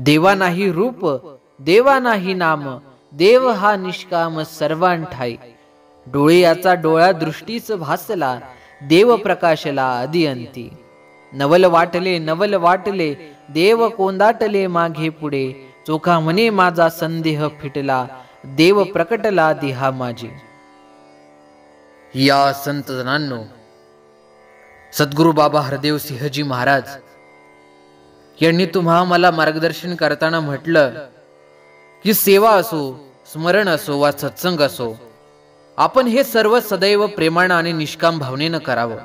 देवा नाही रूप, देवा नाही नाम, देव हा निष्काम सर्वांठाई. डोळे याचा डोळा दृष्टीच भासला, देव प्रकाशला आदिअंती. नवल वाटले नवल वाटले, देव कोंदाटले मागे पुढे. चोखा म्हणे माझा संदेह फिटला, देव प्रकटला देहा माझी. या संत जनांनो, सद्गुरु बाबा हरदेव सिंहजी महाराज यांनी तुम्हा मला मार्गदर्शन करताना म्हटलं की सेवा असो, स्मरण असो वा सत्संग असो, आपण हे सर्व सदैव प्रेमाने आणि निष्काम भावनेनं करावं.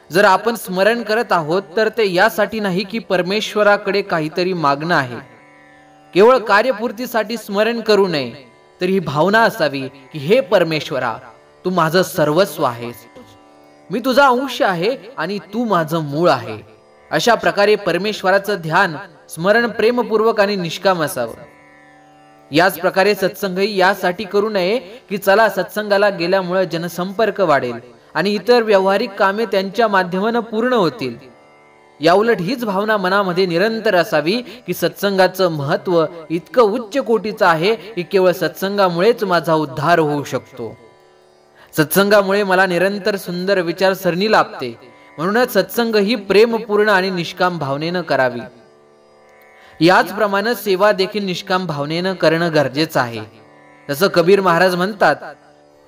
जर आपण स्मरण करत आहोत तर ते यासाठी नाही की परमेश्वराकडे काहीतरी मागणं आहे. केवळ कार्यपूर्तीसाठी स्मरण करू नये, तर ही भावना असावी की हे परमेश्वरा, तू माझं सर्वस्व आहेस, मी तुझा अंश आहे आणि तू माझं मूळ आहे. अशा प्रकारे परमेश्वराचं ध्यान, स्मरण प्रेमपूर्वक आणि निष्काम असावं. याच प्रकारे सत्संगही यासाठी करू नये की चला सत्संगाला गेल्यामुळे जनसंपर्क वाढेल आणि इतर व्यावहारिक कामे त्यांच्या माध्यमाने पूर्ण होतील. याउलट हीच भावना मनामध्ये निरंतर असावी की सत्संगाचं महत्व इतकं उच्च कोटीचं आहे की केवळ सत्संगामुळेच माझा उद्धार होऊ शकतो. सत्संगामुळे मला निरंतर सुंदर विचारसरणी लाभते. म्हणूनच सत्संग ही प्रेमपूर्ण आणि निष्काम भावनेनं करावी. याचप्रमाणे सेवा देखील निष्काम भावनेनं करणं गरजेचं आहे. जसं कबीर महाराज म्हणतात,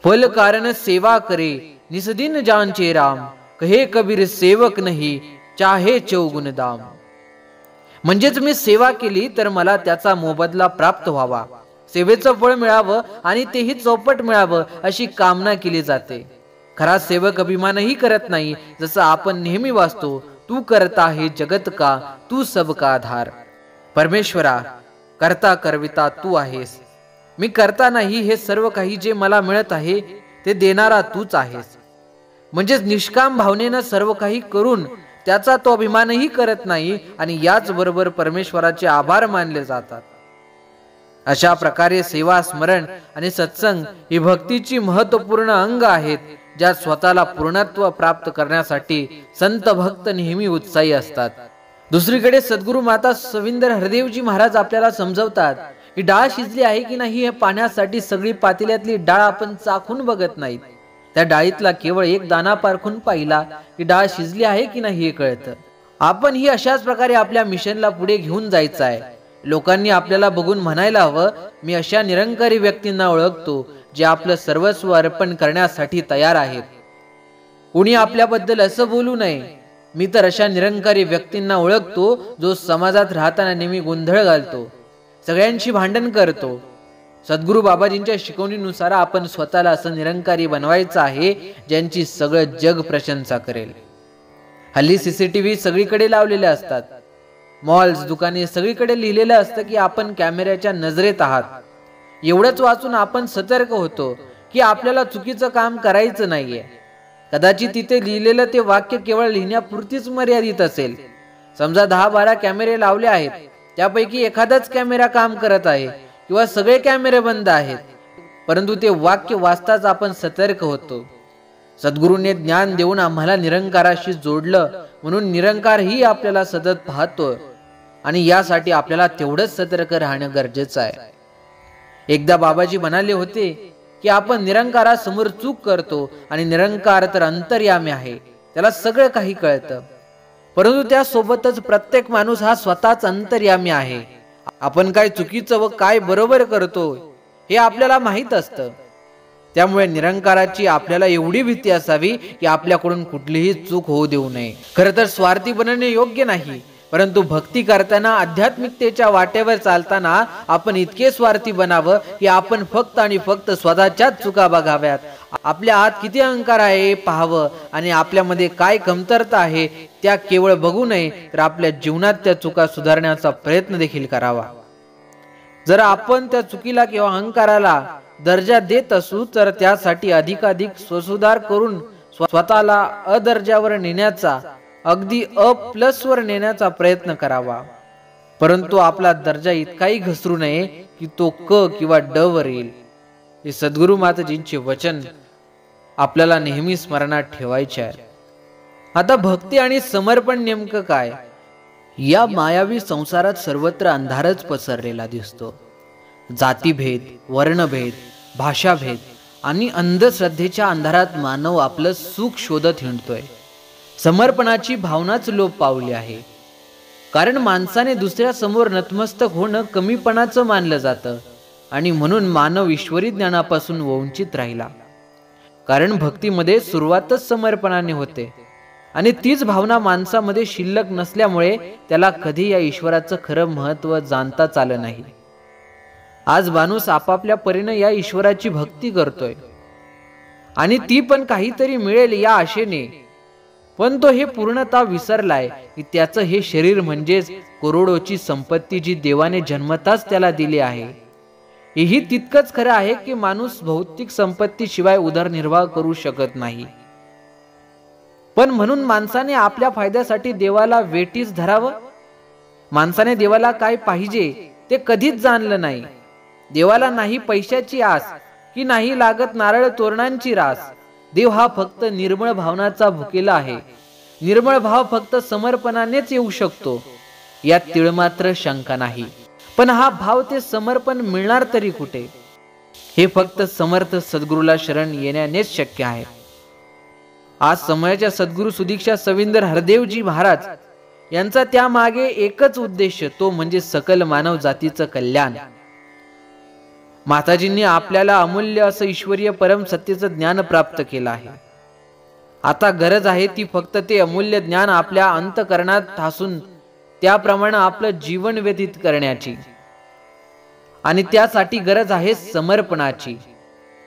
फल कारण सेवा करे निसदिन जानचे राम, कहे कबीर सेवक नाही चाहे चौगुण दाम. म्हणजेच मी सेवा केली तर मला त्याचा मोबदला प्राप्त व्हावा, सेवेचं फळ मिळावं आणि तेही चौपट मिळावं अशी कामना केली जाते. खरा सेवक अभिमानही करत नाही. जसं आपण नेहमी वाचतो, तू करता हे जगत का, तू सबका आधार. परमेश्वरा, करता करविता तू आहेस, मी करता नाही. हे सर्व काही जे मला मिळत आहे ते देणारा तूच आहेस. म्हणजेच निष्काम भावनेनं सर्व काही करून त्याचा तो अभिमानही करत नाही आणि याच बरोबर परमेश्वराचे आभार मानले जातात. अशा प्रकारे सेवा, स्मरण आणि सत्संग ही भक्तीची महत्वपूर्ण अंग आहेत, ज्यात स्वतःला पूर्णत्व प्राप्त करण्यासाठी संत भक्त नेहमी उत्साही असतात. दुसरीकडे सद्गुरु माता सविंदर हरदेवजी महाराज आपल्याला समजवतात की डाळ शिजली आहे की नाही हे पाहण्यासाठी सगळी पातेल्यातली डाळ आपण चाखून बघत नाहीत. त्या डाळीतला केवळ एक दाना पारखून पाहिला की डाळ शिजली आहे की नाही हे कळतं. आपण ही अशाच प्रकारे आपल्या मिशनला पुढे घेऊन जायचं आहे. लोकांनी आपल्याला बघून म्हणायला हवं, मी अशा निरंकारी व्यक्तींना ओळखतो जे आपलं सर्वस्व अर्पण करण्यासाठी तयार आहेत. कुणी आपल्याबद्दल असं बोलू नये. मी तर अशा निरंकारी व्यक्तींना ओळखतो जो समाजात राहताना नेहमी गोंधळ घालतो, सगळ्यांशी भांडण करतो. सद्गुरु बाबाजींच्या शिकवणीनुसार आपण स्वतःला असं निरंकारी बनवायचं आहे ज्यांची सगळं जग प्रशंसा करेल. हल्ली CCTV सगळीकडे लावलेले असतात. मॉल्स, दुकाने सगळीकडे लिहिलेलं असतं की आपण कॅमेऱ्याच्या नजरेत आहात. एवढंच वाचून आपण सतर्क होतो की आपल्याला चुकीचं काम करायचं नाहीये. कदाचित तिथे लिहिलेलं ते वाक्य केवळ लिहिण्यापुरतीच मर्यादित असेल. समजा 10-12 कॅमेरे लावले आहेत, त्यापैकी एखादाच कॅमेरा काम करत आहे किंवा सगळे कॅमेरे बंद आहेत, परंतु ते वाक्य वाचताच आपण सतर्क होतो. सद्गुरूंनी ज्ञान देऊन आम्हाला निरंकाराशी जोडलं, म्हणून निरंकार ही आपल्याला सतत पाहतो आणि यासाठी आपल्याला तेवढंच सतर्क राहणं गरजेचं आहे. एकदा बाबाजी म्हणाले होते की आपण निरंकारासमोर चूक करतो आणि निरंकार तर अंतर्यामी आहे, त्याला सगळं काही कळतं. परंतु त्यासोबतच प्रत्येक माणूस हा स्वतःच अंतर्यामी आहे. आपण काय चुकीचं व काय बरोबर करतो हे आपल्याला माहित असतं. त्यामुळे निरंकाराची आपल्याला एवढी भीती असावी की आपल्याकडून कुठलीही चूक होऊ देऊ नये. खरं तर स्वार्थी बनणे योग्य नाही, परंतु भक्ती करताना, आध्यात्मिकतेच्या वाटेवर चालताना आपण इतके स्वार्थी बनावं की आपण फक्त आणि फक्त स्वतःच्याच चुका बघाव्यात. आपल्या आत किती अहंकार आहे हे पाहावं आणि आपल्यामध्ये काय कमतरता आहे त्या केवळ बघू नये, तर आपल्या जीवनात त्या चुका सुधारण्याचा प्रयत्न देखील करावा. जर आपण त्या चुकीला किंवा अहंकाराला दर्जा देत असू तर त्यासाठी अधिकाधिक स्वसुधार करून स्वतःला अदर्जावर नेण्याचा, अगदी A+ वर नेण्याचा प्रयत्न करावा. परंतु आपला दर्जा इतकाही घसरू नये की तो क किंवा ड वर येईल. हे सद्गुरु माताजींचे वचन आपल्याला नेहमी स्मरणात ठेवायचे आहे. आता भक्ती आणि समर्पण नेमकं काय या मायावी संसारात सर्वत्र अंधारच पसरलेला दिसतो. जातीभेद, वर्णभेद, भाषाभेद आणि अंधश्रद्धेच्या अंधारात मानव आपलं सुख शोधत हिंडतोय. समर्पणाची भावनाच लोप पावली आहे. कारण माणसाने दुसऱ्या समोर नतमस्तक होणं कमीपणाचं मानलं जातं आणि म्हणून मानव ईश्वरी ज्ञानापासून वंचित राहिला. कारण भक्तीमध्ये सुरुवातच समर्पणाने होते आणि तीच भावना माणसामध्ये शिल्लक नसल्यामुळे त्याला कधी या ईश्वराचं खरं महत्त्व जाणताच आलं नाही. आज माणूस आपापल्या परीने या ईश्वराची भक्ती करतोय आणि ती पण काहीतरी मिळेल या आशेने, पण तो हे पूर्णतः विसरलाय की त्याचं हे शरीर म्हणजेच करोडोची संपत्ती जी देवाने जन्मताच त्याला दिली आहे. हेही तितकंच खरं आहे की माणूस भौतिक संपत्तीशिवाय उदरनिर्वाह करू शकत नाही. पण म्हणून माणसाने आपल्या फायद्यासाठी देवाला वेठीस धरावं. माणसाने देवाला काय पाहिजे ते कधीच जाणलं नाही. देवाला नाही पैशाची आस की नाही लागत नारळ तोरणांची रास. देव हा फक्त निर्मळ भावनाचा भुकेला आहे. निर्मळ भाव फक्त समर्पणानेच येऊ शकतो, यात तिळमात्र शंका नाही. पण हा भाव ते समर्पण मिळणार तरी कुठे, हे फक्त समर्थ सद्गुरूला शरण येण्यानेच शक्य आहे. आज समयाच्या सद्गुरू सुदीक्षा सविंदर हरदेवजी महाराज यांचा त्यामागे एकच उद्देश, तो म्हणजे सकल मानव जातीचं कल्याण. माताजींनी आपल्याला अमूल्य असं ईश्वरीय परम सत्तेचं ज्ञान प्राप्त केलं आहे. आता गरज आहे ती फक्त ते अमूल्य ज्ञान आपल्या अंतःकरणात ठासून त्याप्रमाणे आपलं जीवन व्यतीत करण्याची. आणि त्यासाठी गरज आहे समर्पणाची.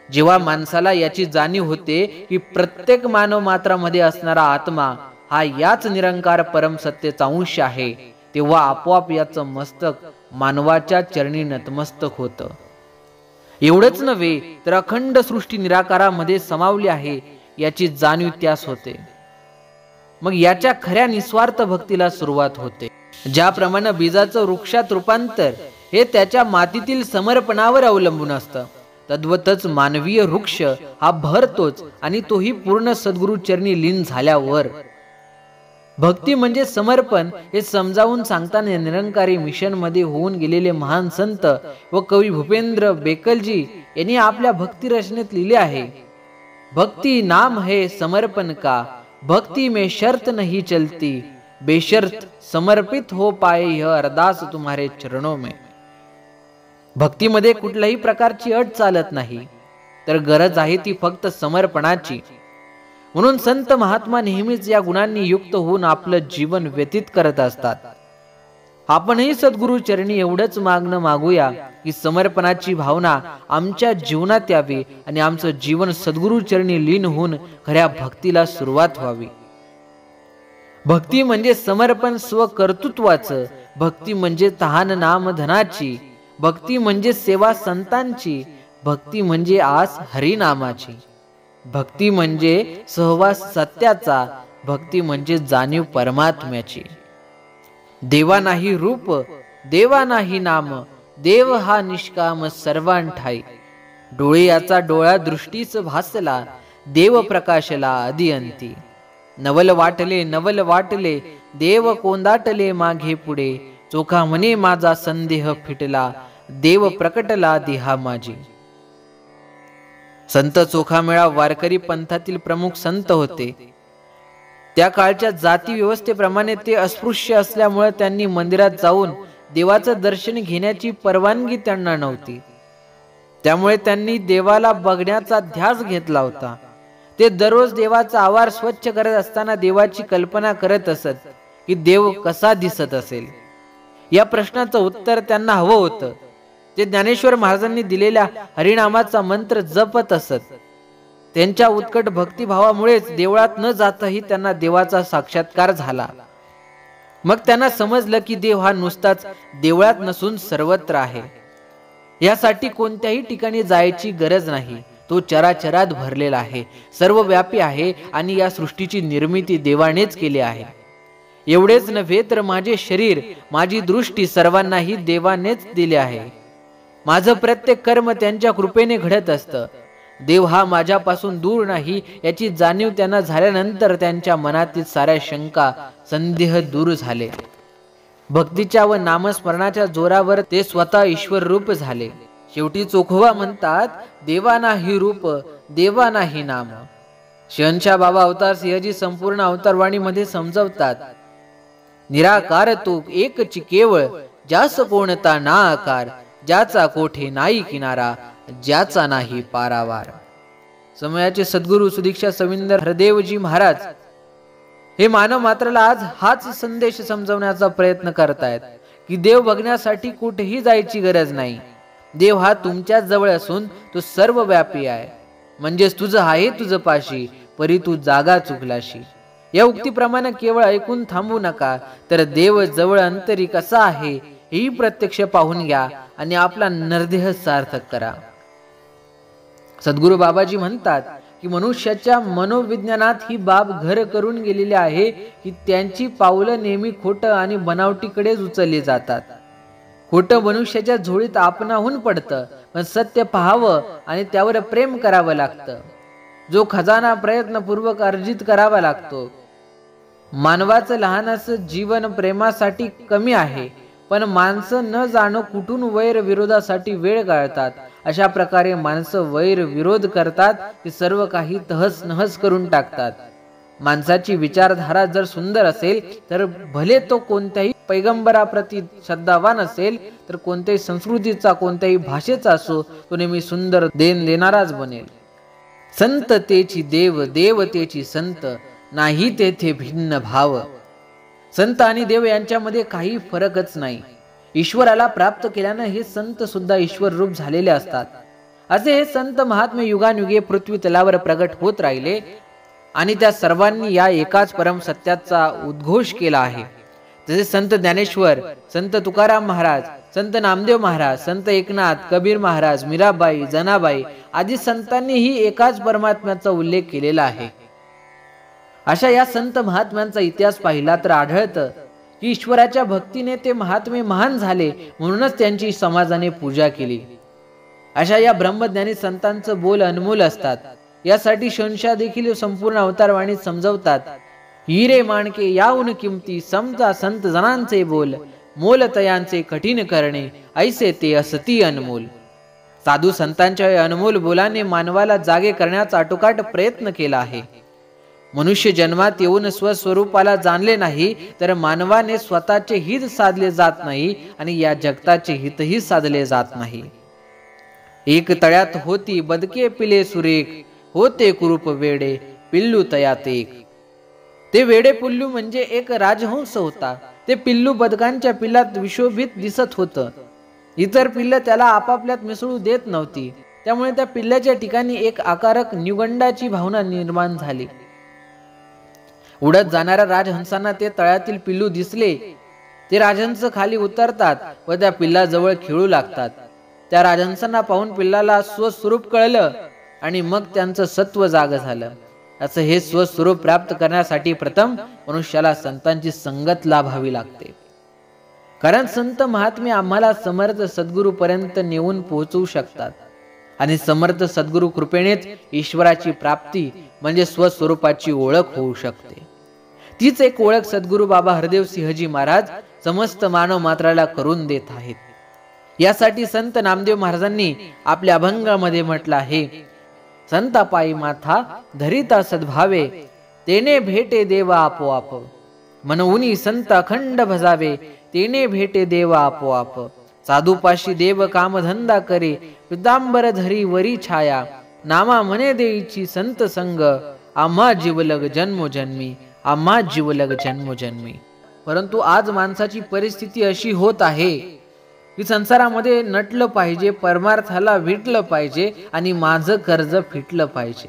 जेव्हा माणसाला याची जाणीव होते की प्रत्येक मानव मात्रामध्ये असणारा आत्मा हा याच निरंकार परम सत्तेचा अंश आहे, तेव्हा आपोआप याचं मस्तक मानवाच्या चरणी नतमस्तक होतं. एवढंच नव्हे तर अखंड सृष्टी निराकारामध्ये समावली आहे याची जाणीव त्यास होते. मग याच्या खऱ्या निस्वार्थ भक्तीला सुरुवात होते. ज्याप्रमाणे बीजाचं वृक्षात रूपांतर हे त्याच्या मातीतील समर्पणावर अवलंबून असतं, तद्वतच मानवीय वृक्ष हा भरतोच आणि तोही पूर्ण सद्गुरु चरणी लीन झाल्यावर. भक्ती म्हणजे समर्पण हे समजावून सांगताना निरंकारी मिशन मध्ये होऊन गेलेले महान संत व कवी भूपेंद्र बेकलजी यांनी आपल्या भक्ती रचनेत लिहिले आहे, भक्ति नाम है समर्पण का, भक्ति में शर्त नहीं चलती, बेशर्त समर्पित हो पाए यह अरदास तुम्हारे चरणों में. भक्तीमध्ये कुठल्याही प्रकारची अट चालत नाही, तर गरज आहे ती फक्त समर्पणाची. म्हणून संत महात्मा नेहमीच या गुणांनी युक्त होऊन आपलं जीवन व्यतीत करत असतात. आपणही सद्गुरु चरणी एवढंच मागणं मागूया की समर्पणाची भावना आमच्या जीवनात यावी आणि आमचं जीवन सद्गुरु चरणी लीन होऊन खऱ्या भक्तीला सुरुवात व्हावी. भक्ती म्हणजे समर्पण स्वकर्तृत्वाचं, भक्ती म्हणजे तहान नाम धनाची, भक्ती म्हणजे सेवा संतांची, भक्ती म्हणजे आस हरिनामाची, भक्ती म्हणजे सहवास सत्याचा, भक्ती म्हणजे जाणीव परमात्म्याची. देवा नाही रूप, देवा नाही नाम, देव हा निष्काम सर्वांठाई. डोळे याचा डोळा दृष्टीच भासला, देव प्रकाशला अदिअंती. नवल वाटले नवल वाटले, देव कोंदाटले मागे पुढे, चोखा म्हणे माझा संदेह फिटला, देव प्रकटला देहा माझी. संत चोखामेळा वारकरी पंथातील प्रमुख संत होते. त्या काळच्या जाती व्यवस्थेप्रमाणे ते अस्पृश्य असल्यामुळे त्यांनी मंदिरात जाऊन देवाचं दर्शन घेण्याची परवानगी त्यांना नव्हती. त्यामुळे त्यांनी देवाला बघण्याचा ध्यास घेतला होता. ते दररोज देवाचा आवार स्वच्छ करत असताना देवाची कल्पना करत असत की देव कसा दिसत असेल. या प्रश्नाचं उत्तर त्यांना हवं होतं. ते ज्ञानेश्वर महाराजांनी दिलेल्या हरिनामाचा मंत्र जपत असत. त्यांच्या उत्कट भक्तिभावामुळेच देवळात न जाताही त्यांना देवाचा साक्षात्कार झाला. मग त्यांना समजलं की देव हा नुसताच देवळात नसून सर्वत्र आहे. यासाठी कोणत्याही ठिकाणी जायची गरज नाही. तो चराचरात भरलेला आहे, सर्वव्यापी आहे आणि या सृष्टीची निर्मिती देवानेच केली आहे. एवढेच नव्हे तर माझे शरीर, माझी दृष्टी सर्वांनाही देवानेच दिले आहे. माझं प्रत्येक कर्म त्यांच्या कृपेने घडत असतं. देव हा माझ्यापासून दूर नाही याची जाणीव त्यांना झाल्यानंतर त्यांच्या मनातील साऱ्या शंका संदेह दूर झाले. भक्तीच्या व नामस्मरणाच्या जोरावर ते स्वतः ईश्वर रूप झाले. शेवटी चोखोबा म्हणतात, देवा नाही रूप, देवा नाही नाम. शहनशाह बाबा अवतार सिंहजी संपूर्ण अवतारवाणीमध्ये समजवतात, निराकार तो एकची केवळ, ज्यास कोणता ना आकार, ज्याचा कोठे नाही किनारा, ज्याचा नाही पारावार. समयाचे सद्गुरू सुदीक्षा सविंदर हरदेवजी महाराज हे मानव मात्राला आज हाच संदेश समजवण्याचा प्रयत्न करतायत की देव बघण्यासाठी कुठेही जायची गरज नाही. देव हा तुमच्या जवळ असून तो सर्व व्यापी आहे. म्हणजेच तुझं आहे तुझं पाशी, परी तू जागा चुकलाशी. या उक्तीप्रमाणे केवळ ऐकून थांबू नका, तर देव जवळ अंतरी कसा आहे हेही प्रत्यक्ष पाहून घ्या आणि आपला नरदेह सार्थक करा. सद्गुरू बाबाजी म्हणतात की मनुष्याच्या मनोविज्ञानात ही बाब घर करून गेलेली आहे की त्यांची पावलं नेहमी खोटं आणि बनावटीकडेच उचलली जातात. खोटं मनुष्याच्या झोळीत आपणाहून पडतं, पण सत्य पाहावं आणि त्यावर प्रेम करावं लागतं. जो खजाना प्रयत्नपूर्वक अर्जित करावा लागतो. मानवाचं लहानसं जीवन प्रेमासाठी कमी आहे, पण माणसं न जाणो कुठून वैर विरोधासाठी वेळ गाळतात. अशा प्रकारे माणसं वैर विरोध करतात की सर्व काही तहस नहस करून टाकतात. माणसाची विचारधारा जर सुंदर असेल तर भले तो कोणत्याही पैगंबराप्रती श्रद्धावान असेल, तर कोणत्याही संस्कृतीचा कोणत्याही भाषेचा असो, तो नेहमी सुंदर देण देणाराच बनेल. संत तेची देव, देव तेची संत, नाही तेथे भिन्न भाव. संत आणि देव यांच्यामध्ये काही फरकच नाही. ईश्वराला प्राप्त केल्यानं हे संत सुद्धा ईश्वर रूप झालेले असतात. असे हे संत महात्मे युगानुगे पृथ्वी तलावर प्रगट होत राहिले आणि त्या सर्वांनी या एकाच परम सत्याचा उद्घोष केला आहे. जसे संत ज्ञानेश्वर, संत तुकाराम महाराज, संत नामदेव महाराज, संत एकनाथ, कबीर महाराज, मीराबाई, जनाबाई आदी संतांनीही एकाच परमात्म्याचा उल्लेख केलेला आहे. अशा या संत महात्म्यांचा इतिहास पाहिला तर आढळतं की ईश्वराच्या भक्तीने ते महात्मे महान झाले, म्हणूनच त्यांची समाजाने पूजा केली. अशा या ब्रह्मज्ञानी संतांचं बोल अनमोल असतात. यासाठी शहनशाह देखील संपूर्ण अवतारवाणीत समजवतात, हिरे माणके याहून किमती, समजा संत जनांचे बोल, मोल तयांचे कठीण करणे, ऐसे ते असती अनमोल. साधू संतांच्या या अनमोल बोलाने मानवाला जागे करण्याचा आटोकाट प्रयत्न केला आहे. मनुष्य जन्मात येऊन स्वस्वरूपाला जाणले नाही तर मानवाने स्वतःचे हित साधले जात नाही आणि या जगताचे हितही साधले जात नाही. एक तळ्यात होती बदके पिले सुरेख, होते कुरूप वेडे, पिल्लू तयात एक. ते वेडे पिल्लू म्हणजे एक राजहंस होता. ते पिल्लू बदकांच्या पिल्लात विशोभित दिसत होतं. इतर पिल्ल त्याला आपापल्यात मिसळू देत नव्हती. त्यामुळे त्या पिल्लाच्या ठिकाणी एक आकारक न्यूगंडाची भावना निर्माण झाली. उडत जाणाऱ्या राजहंसांना ते तळ्यातील पिल्लू दिसले. ते राजहंस खाली उतरतात व त्या पिल्लाजवळ खेळू लागतात. त्या राजहंसांना पाहून पिल्लाला स्वस्वरूप कळलं आणि मग त्यांचं सत्व जाग झालं. असं हे स्वस्वरूप प्राप्त करण्यासाठी प्रथम मनुष्याला संतांची संगत लाभावी लागते. कारण संत महात्मे आम्हाला समर्थ सद्गुरू पर्यंत नेऊन पोहोचवू शकतात आणि समर्थ सद्गुरू कृपेनेच ईश्वराची प्राप्ती म्हणजे स्वस्वरूपाची ओळख होऊ शकते. तीच एक ओळख सद्गुरू बाबा हरदेव सिंहजी महाराज समस्त मानव मात्राला करून देत आहेत. यासाठी संत नामदेव महाराजांनी आपल्या अभंगामध्ये म्हटलं आहे, संता पायी माथा धरिता सद्भावे, तेने भेटे देवा आपोआप. मनऊनी संत अखंड भजावे, तेने भेटे देवा आपोआप. साधूपाशी देव कामधंदा करे, पितांबर धरी वरी छाया. नामा मने देईची संत संग, आम्हा जीवलग जन्मोजन्मी, आम्हा जीवलग जन्मोजन्मी. परंतु आज माणसाची परिस्थिती अशी होत आहे की संसारामध्ये नटलं पाहिजे, परमार्थाला विटलं पाहिजे आणि माझं कर्ज फिटलं पाहिजे.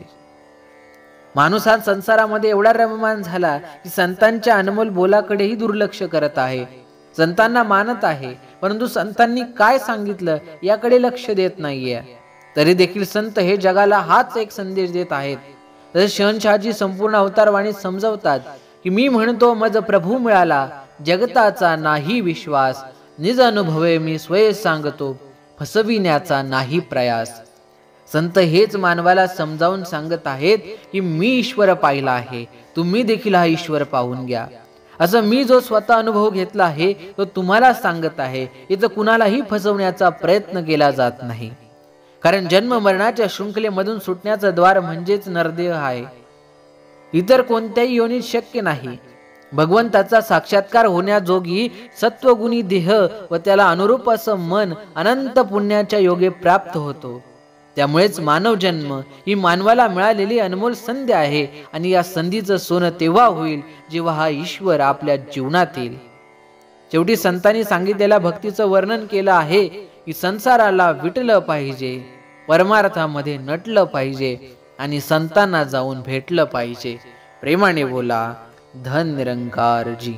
माणूस आज संसारामध्ये एवढा रममान झाला की संतांच्या अनमोल बोलाकडेही दुर्लक्ष करत आहे. संतांना मानत आहे, परंतु संतांनी काय सांगितलं याकडे लक्ष देत नाहीये. तरी देखील संत हे जगाला हाच एक संदेश देत आहेत. तसे शहनशाहजी संपूर्ण अवतारवाणीत समजवतात की मी म्हणतो मज प्रभू मिळाला, जगताचा नाही विश्वास. निज अनुभवे मी स्वय सांगतो, फसविण्याचा नाही प्रयास. संत हेच मानवाला समजावून सांगत आहेत की मी ईश्वर पाहिला आहे, तुम्ही देखील हा ईश्वर पाहून घ्या. असं मी जो स्वतः अनुभव घेतला आहे तो तुम्हाला सांगत आहे. इथं कुणालाही फसवण्याचा प्रयत्न केला जात नाही. कारण जन्म मरणाच्या शृंखलेमधून सुटण्याचं द्वार म्हणजेच नरदेह आहे. इतर कोणत्याही योनीत शक्य नाही. भगवंताचा साक्षात्कार होण्याजोगी सत्वगुणी देह व त्याला अनुरूप असं मन अनंत पुण्याच्या योगे प्राप्त होतो. त्यामुळेच मानव जन्म ही मानवाला मिळालेली अनमोल संधी आहे आणि या संधीचं सोनं तेव्हा होईल जेव्हा हा ईश्वर आपल्या जीवनात येईल. शेवटी संतांनी सांगितलेल्या भक्तीचं वर्णन केलं आहे की संसाराला विटलं पाहिजे, परमार्थामध्ये नटलं पाहिजे आणि संतांना जाऊन भेटलं पाहिजे. प्रेमाने बोला धन निरंकार जी.